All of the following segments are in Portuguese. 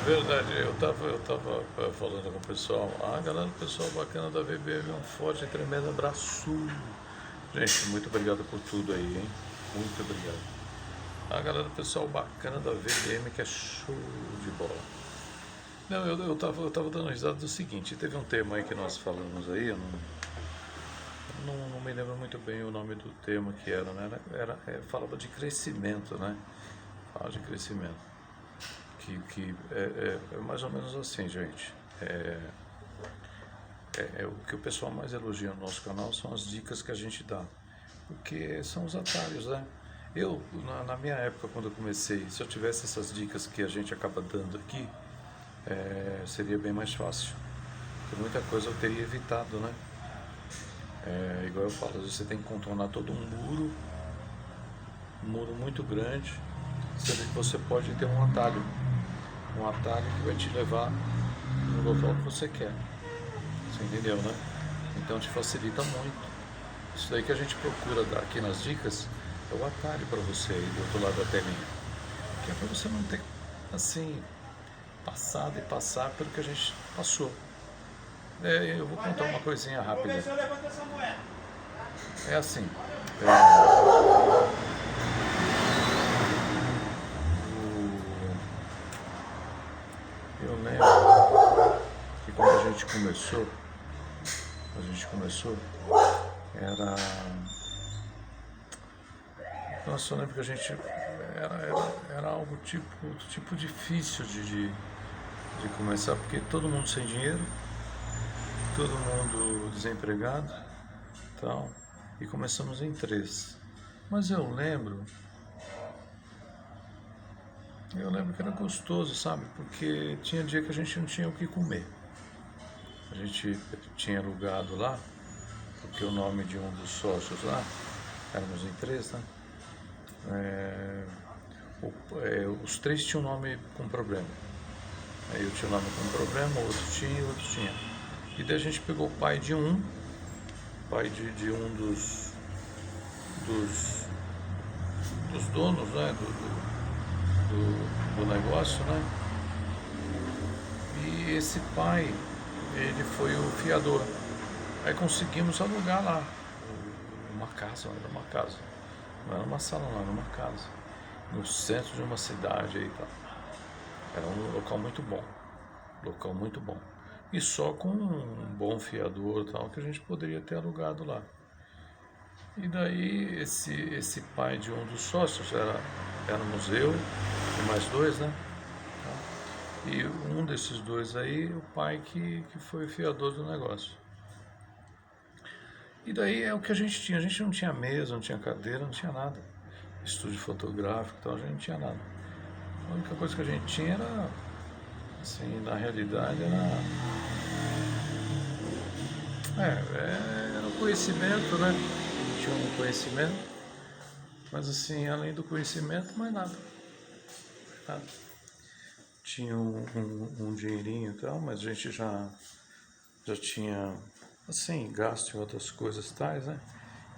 Verdade, eu tava falando com o pessoal. Ah, galera, pessoal bacana da VBM, um forte e tremendo abraço. Gente, muito obrigado por tudo aí, hein? Muito obrigado. Ah, galera, pessoal bacana da VBM, que é show de bola. Não, eu tava dando risada do seguinte, teve um tema aí que nós falamos aí, eu não me lembro muito bem o nome do tema que era, né? Falava de crescimento, né? Fala de crescimento. Que é mais ou menos assim, gente. O que o pessoal mais elogia no nosso canal são as dicas que a gente dá, porque são os atalhos, né? Na minha época, quando eu comecei, se eu tivesse essas dicas que a gente acaba dando aqui, seria bem mais fácil, porque muita coisa eu teria evitado, né? Igual eu falo, às vezes você tem que contornar todo um muro muito grande, sendo que você pode ter um atalho que vai te levar no local que você quer. Você entendeu, né? Então te facilita muito. Isso daí que a gente procura dar aqui nas dicas é o atalho para você aí do outro lado da telinha. Que é para você não ter, assim, passado e passar pelo que a gente passou. Eu vou contar uma coisinha rápida. É assim, eu lembro que quando a gente começou, era. Nossa, eu lembro que a gente era algo tipo difícil de começar, porque todo mundo sem dinheiro, todo mundo desempregado, tal, e começamos em três. Mas eu lembro que era gostoso, sabe? Porque tinha dia que a gente não tinha o que comer. A gente tinha alugado lá, porque o nome de um dos sócios lá, éramos em três, né? Os três tinham nome com problema. Aí eu tinha o nome com problema, o outro tinha e o outro tinha. E daí a gente pegou o pai de um dos, dos donos, né? Do negócio, né? E esse pai, ele foi o fiador. Aí conseguimos alugar lá uma casa, era uma casa. Não era uma sala, não, era uma casa. No centro de uma cidade aí e tal. Era um local muito bom. Local muito bom. E só com um bom fiador e tal que a gente poderia ter alugado lá. E daí esse pai de um dos sócios éramos eu e mais dois, né? E um desses dois aí, o pai que foi o fiador do negócio. E daí é o que a gente não tinha mesa, não tinha cadeira, não tinha nada. Estúdio fotográfico e tal, a gente não tinha nada. A única coisa que a gente tinha era, assim, na realidade era o conhecimento, né? Tinha um conhecimento, mas assim, além do conhecimento, mais nada. Nada. Tinha um dinheirinho e tal, mas a gente já tinha, assim, gasto em outras coisas tais, né?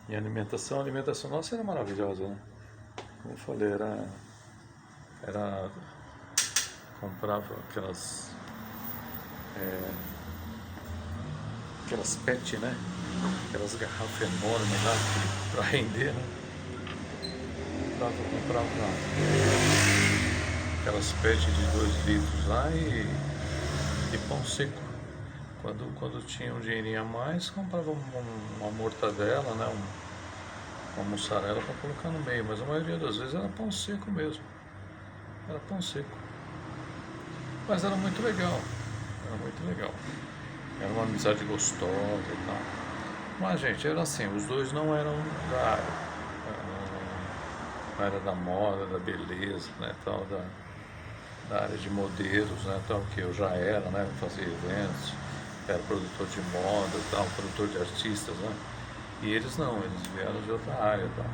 E a alimentação nossa era maravilhosa, né? Como eu falei, era comprava aquelas PET, né? Aquelas garrafas enormes lá para render, né? Comprava aquelas PET de 2 litros lá e pão seco. Quando tinha um dinheirinho a mais, comprava uma mortadela, né? Uma mussarela para colocar no meio, mas a maioria das vezes era pão seco mesmo. Era pão seco. Mas era muito legal. Era muito legal. Era uma amizade gostosa e tal. Mas, gente, era assim, os dois não eram da área. Não era da moda, da beleza, né? Tal, da área de modelos, né? Tal, que eu já era, né? Fazia eventos, era produtor de moda, tal, produtor de artistas, né? E eles não, eles vieram de outra área, tal.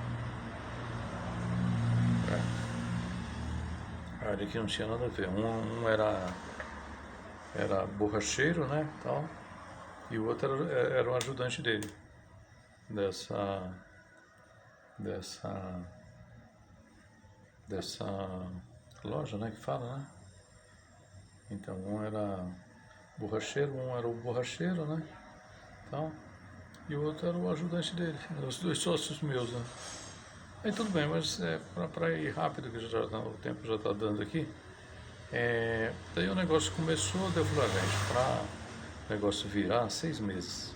A área que não tinha nada a ver. Um era borracheiro, né? Tal, e o outro era o ajudante dele, dessa, dessa, dessa loja, né? Que fala, né? Então, um era borracheiro, um era o borracheiro, né? Então, e o outro era o ajudante dele, eram os dois sócios meus, né? Aí tudo bem, mas para ir rápido, que o tempo já está dando aqui, daí o negócio começou, daí eu falei, gente, para o negócio virar, 6 meses.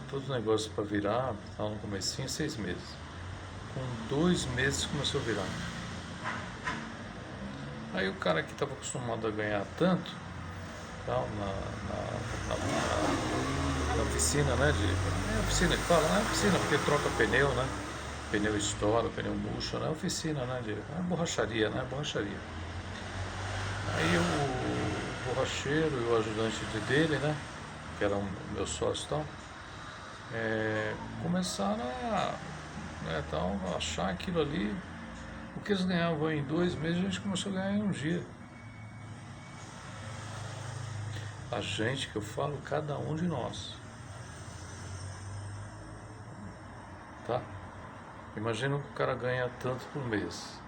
Todo o negócio para virar, estava no comecinho, 6 meses. Com 2 meses começou a virar. Aí o cara que estava acostumado a ganhar tanto, tal, na oficina, né? É oficina que fala, não é oficina porque troca pneu, né? Pneu estoura, pneu murcha, né? Oficina, né? É borracharia, né? Borracharia. Aí o borracheiro e o ajudante dele, né? Que eram meus sócios e tal, começaram a achar aquilo ali. O que eles ganhavam em 2 meses, a gente começou a ganhar em um dia. A gente, que eu falo, cada um de nós. Tá? Imagina que o cara ganha tanto por mês.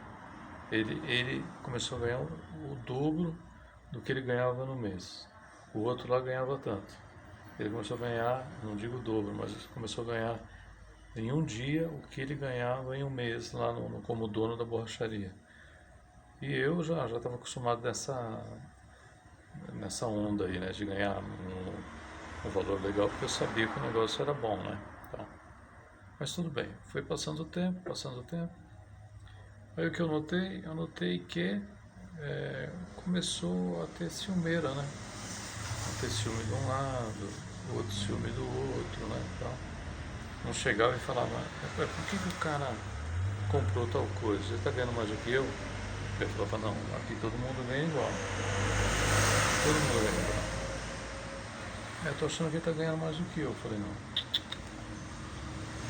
Ele começou a ganhar o dobro do que ele ganhava no mês. O outro lá ganhava tanto. Ele começou a ganhar, não digo o dobro, mas começou a ganhar em um dia o que ele ganhava em um mês lá como dono da borracharia. E eu já estava acostumado nessa onda aí, né, de ganhar um valor legal, porque eu sabia que o negócio era bom, né? Então, mas tudo bem, foi passando o tempo, passando o tempo. Aí o que eu notei? Eu notei que começou a ter ciumeira, né? A ter ciúme de um lado, outro ciúme do outro, né? Então, não chegava e falava, por que o cara comprou tal coisa? Ele está ganhando mais do que eu? Ele falava, não, aqui todo mundo ganha igual. Todo mundo ganha igual. Eu tô achando que ele está ganhando mais do que eu. Eu falei, não.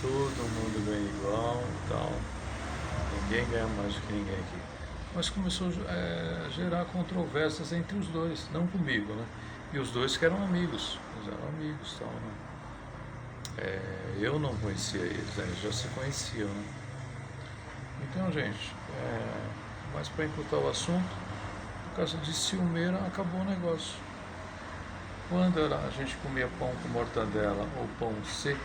Todo mundo ganha igual e tal. Ninguém ganha mais do que ninguém aqui. Mas começou a gerar controvérsias entre os dois, não comigo, né? E os dois que eram amigos, eles eram amigos, tal, né? Eu não conhecia eles, né? Eles já se conheciam, né? Então, gente, mas para encurtar o assunto, por causa de ciumeira, acabou o negócio. Quando a gente comia pão com mortadela ou pão seco,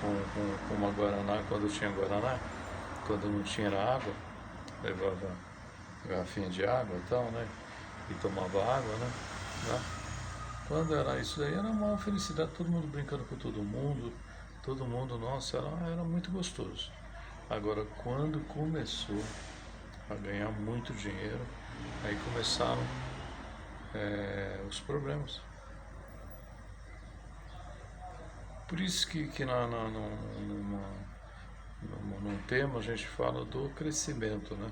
com uma guaraná, quando tinha guaraná, quando não tinha água, levava garrafinha de água e tal, né? E tomava água, né? Quando era isso daí, era uma felicidade, todo mundo brincando com todo mundo, nossa, era muito gostoso. Agora, quando começou a ganhar muito dinheiro, aí começaram os problemas. Por isso que num tema a gente fala do crescimento, né?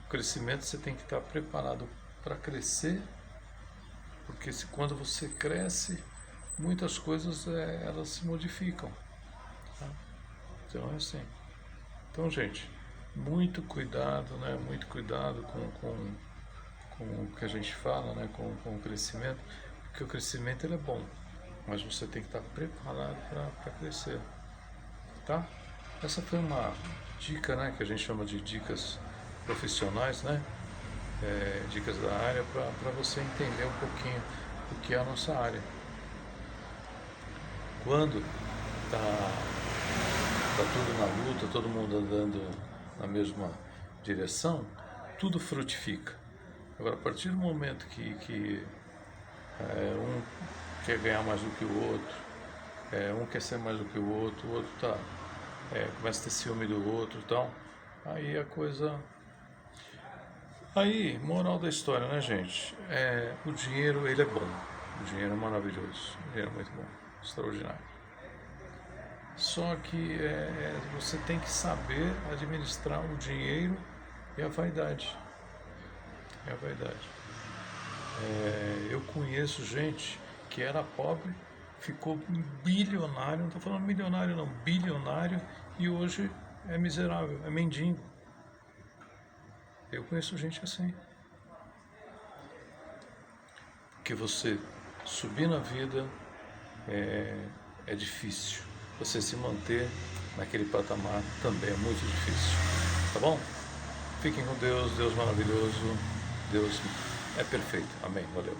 O crescimento você tem que estar preparado para crescer, porque quando você cresce, muitas coisas elas se modificam. Tá? Então é assim. Então, gente, muito cuidado, né? Muito cuidado com o que a gente fala, né? Com o crescimento, porque o crescimento ele é bom, mas você tem que estar preparado para crescer, tá? Essa foi uma dica, né? Que a gente chama de dicas profissionais, né? Dicas da área para você entender um pouquinho o que é a nossa área. Quando tá tudo na luta, todo mundo andando na mesma direção, tudo frutifica. Agora, a partir do momento que um quer ganhar mais do que o outro, um quer ser mais do que o outro começa a ter ciúme do outro e tal, aí a coisa... Aí, moral da história, né, gente? O dinheiro, ele é bom. O dinheiro é maravilhoso. O dinheiro é muito bom. Extraordinário. Só que você tem que saber administrar o dinheiro e a vaidade. É a vaidade. Eu conheço gente que era pobre, ficou bilionário, não estou falando milionário não, bilionário, e hoje é miserável, é mendigo. Eu conheço gente assim. Porque você subir na vida é difícil. Você se manter naquele patamar também é muito difícil. Tá bom? Fiquem com Deus, Deus maravilhoso, Deus é perfeito. Amém. Valeu.